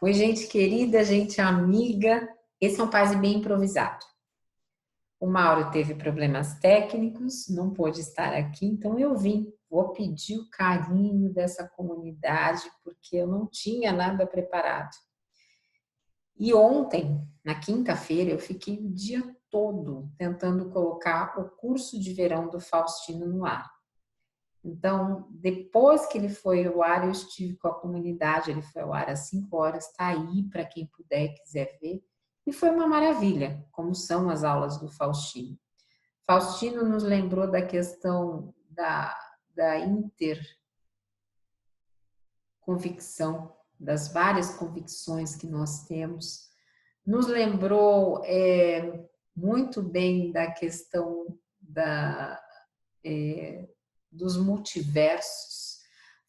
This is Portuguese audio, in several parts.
Oi, gente querida, gente amiga. Esse é um Paz e Bem improvisado. O Mauro teve problemas técnicos, não pôde estar aqui, então eu vim. Vou pedir o carinho dessa comunidade, porque eu não tinha nada preparado. E ontem, na quinta-feira, eu fiquei o dia todo tentando colocar o curso de verão do Faustino no ar. Então, depois que ele foi ao ar, eu estive com a comunidade, ele foi ao ar às 5 horas, está aí para quem puder e quiser ver. E foi uma maravilha, como são as aulas do Faustino. Faustino nos lembrou da questão da interconvicção, das várias convicções que nós temos. Nos lembrou muito bem da questão dos multiversos.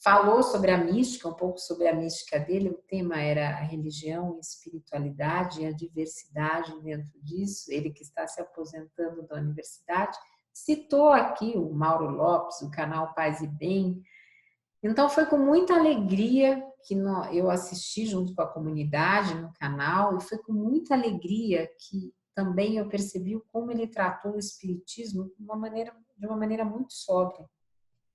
Falou sobre a mística, um pouco sobre a mística dele. O tema era a religião, a espiritualidade e a diversidade dentro disso. Ele que está se aposentando da universidade, citou aqui o Mauro Lopes, o canal Paz e Bem. Então foi com muita alegria que eu assisti junto com a comunidade no canal, e foi com muita alegria que também eu percebi como ele tratou o espiritismo de uma maneira muito sóbria.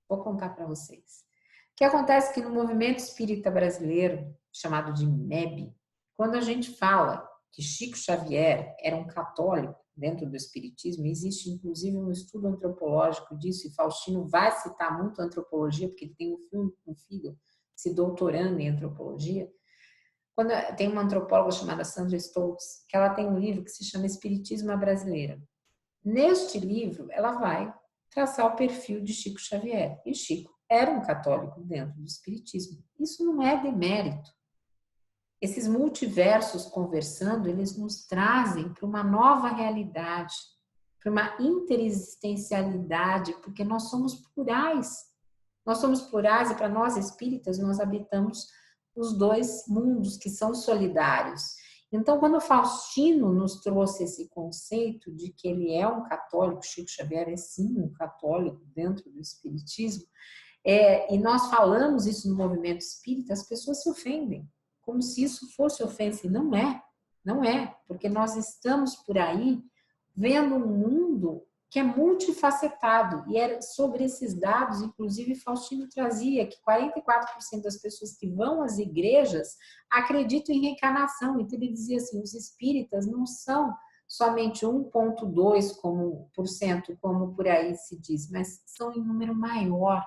Vou contar para vocês. O que acontece é que no movimento espírita brasileiro, chamado de MEB, quando a gente fala que Chico Xavier era um católico dentro do espiritismo, existe inclusive um estudo antropológico disso, e Faustino vai citar muito a antropologia, porque ele tem um filho se doutorando em antropologia. Tem uma antropóloga chamada Sandra Stoltz, que ela tem um livro que se chama Espiritismo à Brasileira. Neste livro, ela vai traçar o perfil de Chico Xavier. E Chico era um católico dentro do espiritismo. Isso não é demérito. Esses multiversos conversando, eles nos trazem para uma nova realidade, para uma interexistencialidade, porque nós somos plurais. Nós somos plurais e para nós espíritas nós habitamos os dois mundos que são solidários. Então, quando o Faustino nos trouxe esse conceito de que ele é um católico, Chico Xavier é sim um católico dentro do espiritismo, e nós falamos isso no movimento espírita, as pessoas se ofendem, como se isso fosse ofensa, e não é, porque nós estamos por aí vendo um mundo que é multifacetado, e era sobre esses dados, inclusive Faustino trazia que 44% das pessoas que vão às igrejas acreditam em reencarnação. Então ele dizia assim, os espíritas não são somente 1,2% como por aí se diz, mas são em número maior.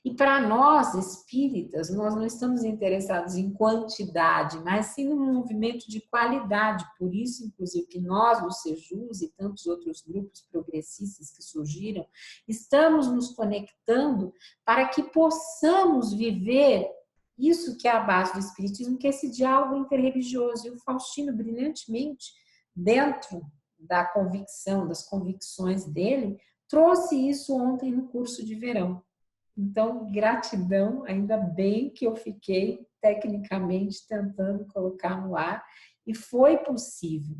E para nós, espíritas, nós não estamos interessados em quantidade, mas sim num movimento de qualidade. Por isso, inclusive, que nós, do Sejus e tantos outros grupos progressistas que surgiram, estamos nos conectando para que possamos viver isso que é a base do espiritismo, que é esse diálogo interreligioso. E o Faustino, brilhantemente, dentro da convicção, das convicções dele, trouxe isso ontem no curso de verão. Então, gratidão, ainda bem que eu fiquei tecnicamente tentando colocar no ar e foi possível.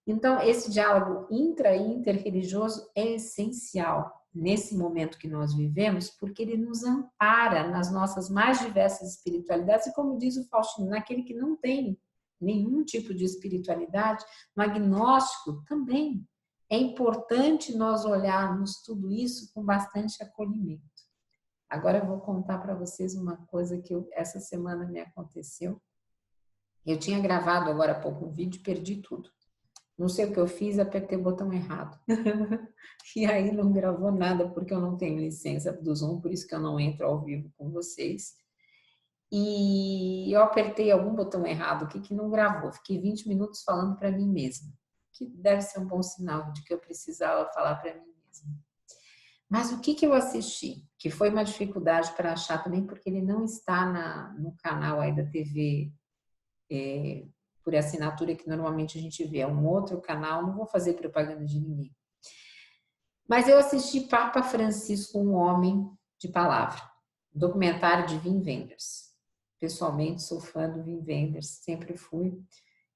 Então, esse diálogo intra- e interreligioso é essencial nesse momento que nós vivemos, porque ele nos ampara nas nossas mais diversas espiritualidades e, como diz o Faustino, naquele que não tem nenhum tipo de espiritualidade, no agnóstico também. É importante nós olharmos tudo isso com bastante acolhimento. Agora eu vou contar para vocês uma coisa que essa semana me aconteceu. Eu tinha gravado agora há pouco um vídeo e perdi tudo. Não sei o que eu fiz, apertei o botão errado. E aí não gravou nada, porque eu não tenho licença do Zoom, por isso que eu não entro ao vivo com vocês. E eu apertei algum botão errado aqui que não gravou. Fiquei 20 minutos falando para mim mesma, que deve ser um bom sinal de que eu precisava falar para mim mesma. Mas o que eu assisti? Que foi uma dificuldade para achar também, porque ele não está no canal aí da TV por assinatura, que normalmente a gente vê. É um outro canal, não vou fazer propaganda de ninguém. Mas eu assisti Papa Francisco, um homem de palavra. Documentário de Wim Wenders. Pessoalmente, sou fã do Wim Wenders, sempre fui.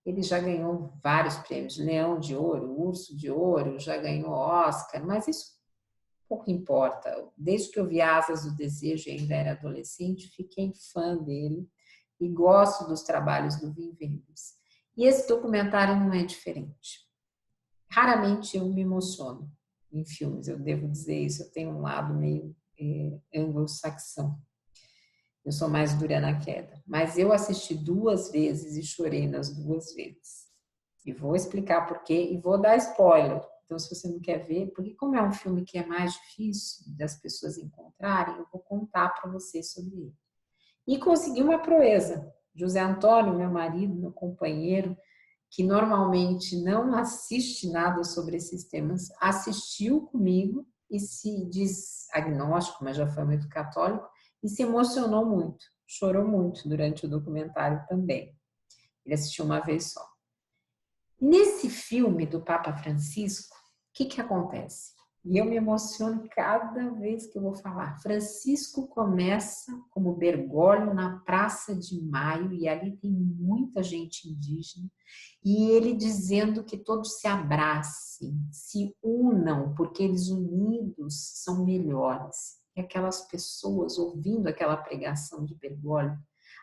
Ele já ganhou vários prêmios. Leão de Ouro, Urso de Ouro, já ganhou Oscar, mas isso pouco importa. Desde que eu vi Asas do Desejo e ainda era adolescente, fiquei fã dele. e gosto dos trabalhos do Wim Wenders. E esse documentário não é diferente. Raramente eu me emociono em filmes, eu devo dizer isso, eu tenho um lado meio anglo-saxão. Eu sou mais dura na queda. Mas eu assisti 2 vezes e chorei nas 2 vezes. E vou explicar por quê e vou dar spoiler. Então, se você não quer ver, porque como é um filme que é mais difícil das pessoas encontrarem, eu vou contar para vocês sobre ele. E consegui uma proeza. José Antônio, meu marido, meu companheiro, que normalmente não assiste nada sobre esses temas, assistiu comigo e se diz agnóstico, mas já foi muito católico, e se emocionou muito, chorou muito durante o documentário também. Ele assistiu uma vez só. Nesse filme do Papa Francisco, o que acontece? E eu me emociono cada vez que eu vou falar. Francisco começa como Bergoglio na Praça de Maio, e ali tem muita gente indígena, e ele dizendo que todos se abracem, se unam, porque eles unidos são melhores. E aquelas pessoas ouvindo aquela pregação de Bergoglio,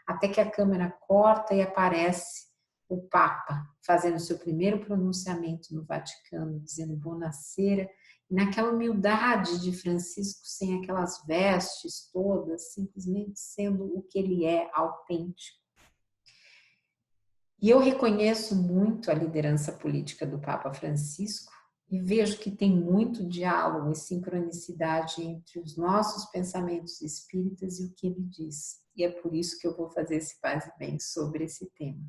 até que a câmera corta e aparece o Papa fazendo seu primeiro pronunciamento no Vaticano, dizendo Buonasera, e naquela humildade de Francisco, sem aquelas vestes todas, simplesmente sendo o que ele é, autêntico. E eu reconheço muito a liderança política do Papa Francisco e vejo que tem muito diálogo e sincronicidade entre os nossos pensamentos espíritas e o que ele diz. E é por isso que eu vou fazer esse Paz e Bem sobre esse tema.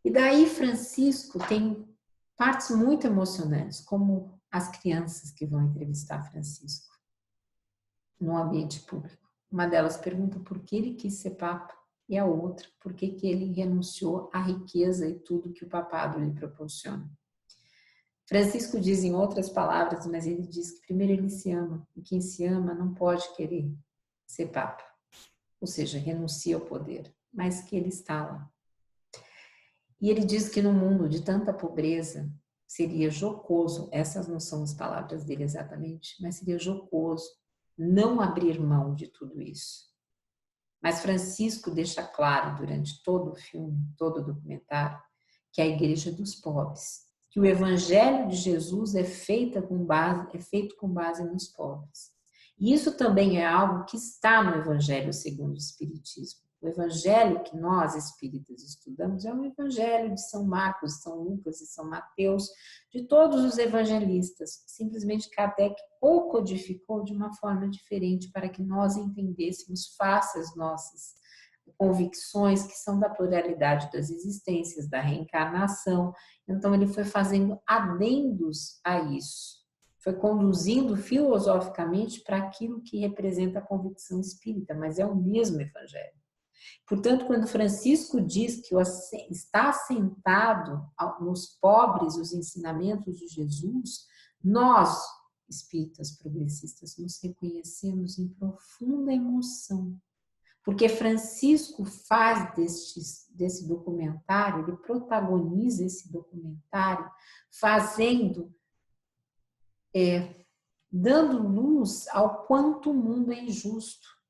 E daí Francisco tem partes muito emocionantes, como as crianças que vão entrevistar Francisco no ambiente público. Uma delas pergunta por que ele quis ser papa e a outra por que ele renunciou à riqueza e tudo que o papado lhe proporciona. Francisco diz em outras palavras, mas ele diz que primeiro ele se ama, e quem se ama não pode querer ser papa, ou seja, renuncia ao poder, mas que ele está lá. E ele diz que no mundo de tanta pobreza seria jocoso, essas não são as palavras dele exatamente, mas seria jocoso não abrir mão de tudo isso. Mas Francisco deixa claro durante todo o filme, todo o documentário, que a igreja é dos pobres, que o evangelho de Jesus é feito com base nos pobres. E isso também é algo que está no evangelho segundo o Espiritismo. O evangelho que nós espíritas estudamos é o evangelho de São Marcos, São Lucas e São Mateus, de todos os evangelistas. Simplesmente Kardec o codificou de uma forma diferente para que nós entendêssemos face às nossas convicções que são da pluralidade das existências, da reencarnação. Então ele foi fazendo adendos a isso. Foi conduzindo filosoficamente para aquilo que representa a convicção espírita, mas é o mesmo evangelho. Portanto, quando Francisco diz que está assentado nos pobres os ensinamentos de Jesus, nós, espíritas progressistas, nos reconhecemos em profunda emoção, porque Francisco faz desse documentário, ele protagoniza esse documentário, dando luz ao quanto o mundo é injusto.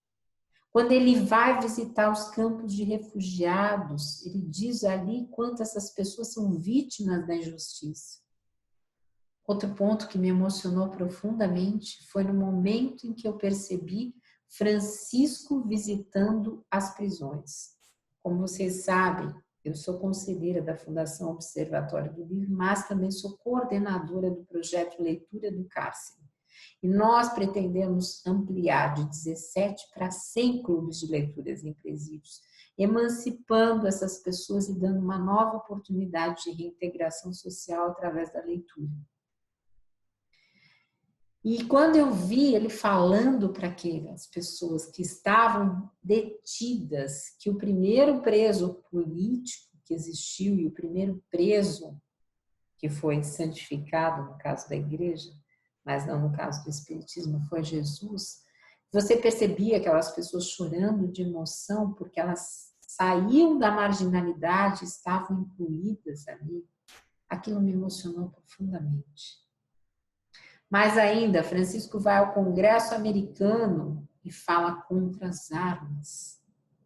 Quando ele vai visitar os campos de refugiados, ele diz ali quanto essas pessoas são vítimas da injustiça. Outro ponto que me emocionou profundamente foi no momento em que eu percebi Francisco visitando as prisões. Como vocês sabem, eu sou conselheira da Fundação Observatório do Livro, mas também sou coordenadora do projeto Leitura do Cárcere. E nós pretendemos ampliar de 17 para 100 clubes de leituras em presídios, emancipando essas pessoas e dando uma nova oportunidade de reintegração social através da leitura. E quando eu vi ele falando para aquelas pessoas que estavam detidas, que o primeiro preso político que existiu e o primeiro preso que foi santificado, no caso da igreja, mas não no caso do Espiritismo, foi Jesus, você percebia aquelas pessoas chorando de emoção porque elas saíam da marginalidade, estavam incluídas ali. Aquilo me emocionou profundamente. Mas ainda, Francisco vai ao Congresso americano e fala contra as armas.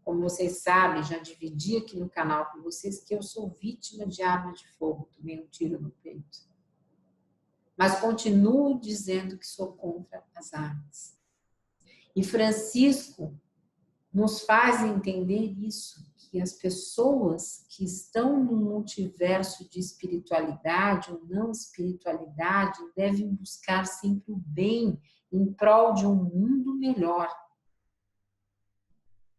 como vocês sabem, já dividi aqui no canal com vocês que eu sou vítima de arma de fogo, tomei um tiro no peito. Mas continuo dizendo que sou contra as armas. E Francisco nos faz entender isso, que as pessoas que estão no multiverso de espiritualidade ou não espiritualidade devem buscar sempre o bem em prol de um mundo melhor.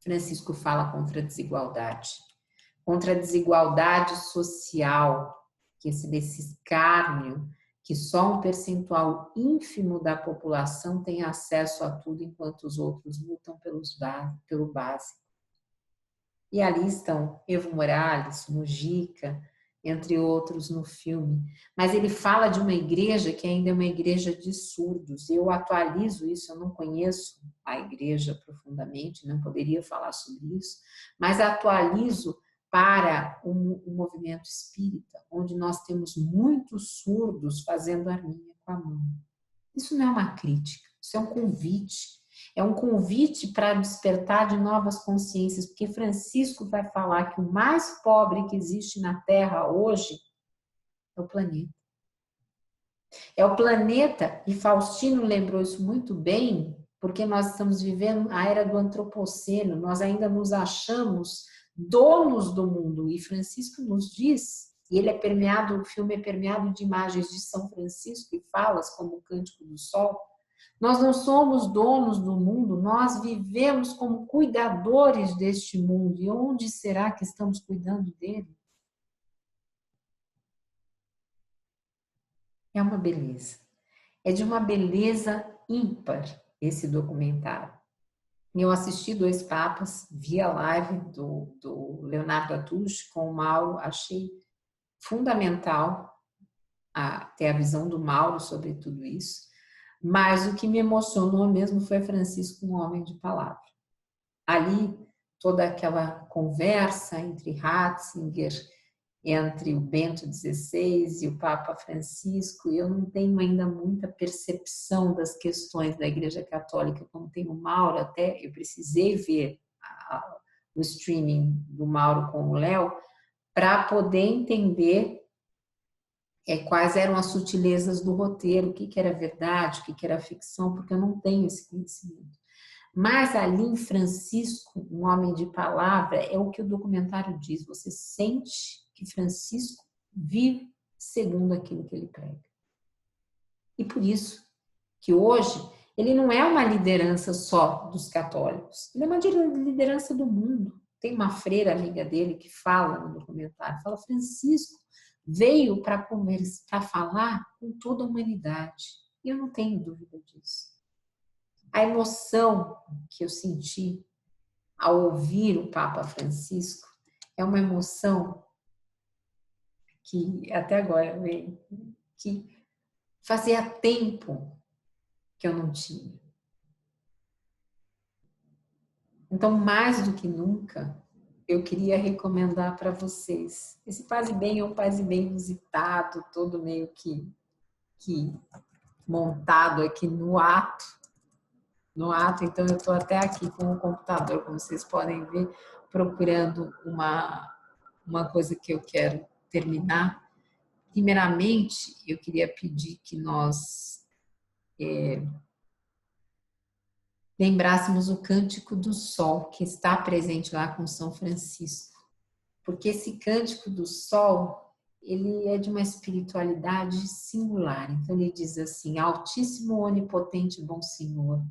Francisco fala contra a desigualdade social, que desse escárnio, que só um percentual ínfimo da população tem acesso a tudo, enquanto os outros lutam pelo básico. E ali estão Evo Morales, Mujica, entre outros no filme. Mas ele fala de uma igreja que ainda é uma igreja de surdos. Eu atualizo isso, eu não conheço a igreja profundamente, não poderia falar sobre isso, mas atualizo para o movimento espírita, onde nós temos muitos surdos fazendo arminha com a mão. Isso não é uma crítica, isso é um convite. É um convite para despertar de novas consciências, porque Francisco vai falar que o mais pobre que existe na Terra hoje é o planeta. É o planeta, e Faustino lembrou isso muito bem, porque nós estamos vivendo a era do antropoceno, nós ainda nos achamos donos do mundo, e Francisco nos diz, e ele é permeado, o filme é permeado de imagens de São Francisco e falas como o Cântico do Sol. Nós não somos donos do mundo, nós vivemos como cuidadores deste mundo. E onde será que estamos cuidando dele? É uma beleza. É de uma beleza ímpar esse documentário. Eu assisti 2 papas via live do Leonardo Atush com o Mauro, achei fundamental ter a visão do Mauro sobre tudo isso, mas o que me emocionou mesmo foi Francisco, um homem de palavra. Ali, toda aquela conversa entre Ratzinger, entre o Bento XVI e o Papa Francisco, eu não tenho ainda muita percepção das questões da Igreja Católica, como tem o Mauro, até eu precisei ver o streaming do Mauro com o Léo, para poder entender quais eram as sutilezas do roteiro, o que era verdade, o que era ficção, porque eu não tenho esse conhecimento. Mas ali em Francisco, um homem de palavra, é o que o documentário diz, você sente que Francisco vive segundo aquilo que ele prega. E por isso que hoje ele não é uma liderança só dos católicos, ele é uma liderança do mundo. Tem uma freira amiga dele que fala no documentário, fala, Francisco veio para falar com toda a humanidade. E eu não tenho dúvida disso. A emoção que eu senti ao ouvir o Papa Francisco é uma emoção que até agora vem, que fazia tempo que eu não tinha. Então, mais do que nunca, eu queria recomendar para vocês. Esse Paz e Bem é um Paz e Bem inusitado, todo meio que montado aqui no ato. Então eu estou até aqui com o computador, como vocês podem ver, procurando uma coisa que eu quero terminar. Primeiramente, eu queria pedir que nós lembrássemos o Cântico do Sol, que está presente lá com São Francisco. Porque esse Cântico do Sol, ele é de uma espiritualidade singular. Então ele diz assim, Altíssimo, onipotente, bom Senhor,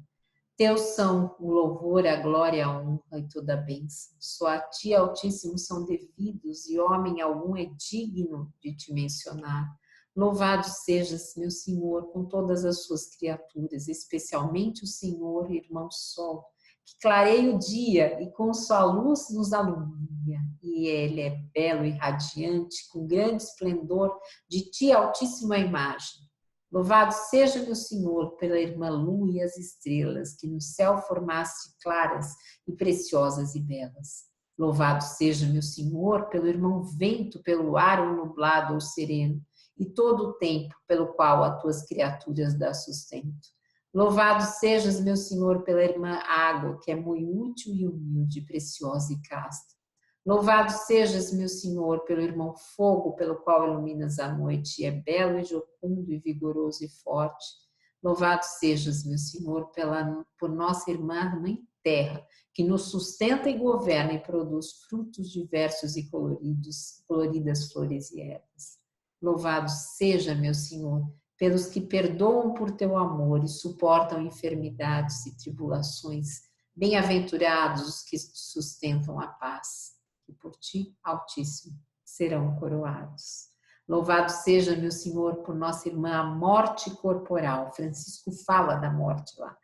Teus são o louvor, a glória, a honra e toda a bênção. Só a Ti, Altíssimo, são devidos e homem algum é digno de Te mencionar. Louvado sejas, meu Senhor, com todas as suas criaturas, especialmente o Senhor, irmão Sol, que clareia o dia e com sua luz nos alumia. E Ele é belo e radiante, com grande esplendor, de Ti, Altíssima imagem. Louvado seja, meu Senhor, pela irmã Lua e as estrelas, que no céu formaste claras e preciosas e belas. Louvado seja, meu Senhor, pelo irmão Vento, pelo ar ou nublado ou sereno, e todo o tempo pelo qual a tuas criaturas dá sustento. Louvado sejas, meu Senhor, pela irmã água, que é muito útil e humilde, preciosa e casta. Louvado sejas, meu Senhor, pelo irmão fogo, pelo qual iluminas a noite, e é belo e jucundo e vigoroso e forte. Louvado sejas, meu Senhor, por nossa irmã Mãe Terra, que nos sustenta e governa e produz frutos diversos e coloridas flores e ervas. Louvado seja, meu Senhor, pelos que perdoam por teu amor e suportam enfermidades e tribulações. Bem-aventurados os que sustentam a paz, que por ti, Altíssimo, serão coroados. Louvado seja, meu Senhor, por nossa irmã a morte corporal. Francisco fala da morte lá,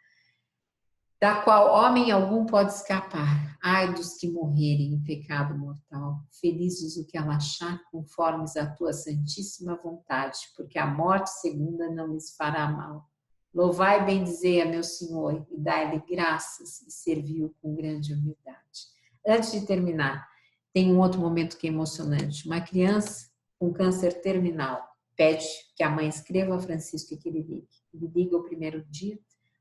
da qual homem algum pode escapar. Ai dos que morrerem em pecado mortal. Felizes o que ela achar, conformes à tua santíssima vontade, porque a morte segunda não lhes fará mal. Louvai e bendizei a meu Senhor, e dai-lhe graças, e servi-o com grande humildade. Antes de terminar, tem um outro momento que é emocionante. Uma criança com câncer terminal pede que a mãe escreva a Francisco e que ele ligue. Ele liga o primeiro dia,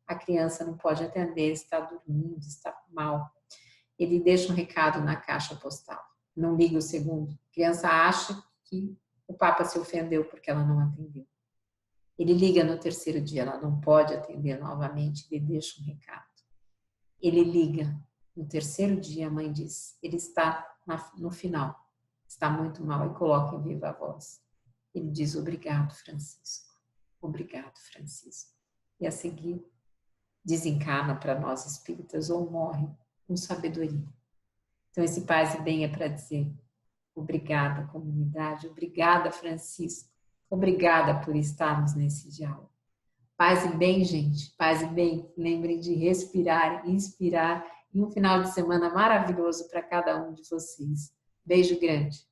a criança não pode atender, está dormindo, está mal. Ele deixa um recado na caixa postal. Não liga o segundo. A criança acha que o Papa se ofendeu porque ela não atendeu. Ele liga no terceiro dia, ela não pode atender novamente, ele deixa um recado. Ele liga no terceiro dia, a mãe diz, ele está no final, está muito mal, e coloca em viva voz. Ele diz, obrigado, Francisco. Obrigado, Francisco. E a seguir, desencarna para nós espíritas ou morre com sabedoria. Então esse paz e bem é para dizer obrigada, comunidade, obrigada, Francisco, obrigada por estarmos nesse diálogo. Paz e bem, gente, paz e bem. Lembrem de respirar, inspirar, e um final de semana maravilhoso para cada um de vocês. Beijo grande.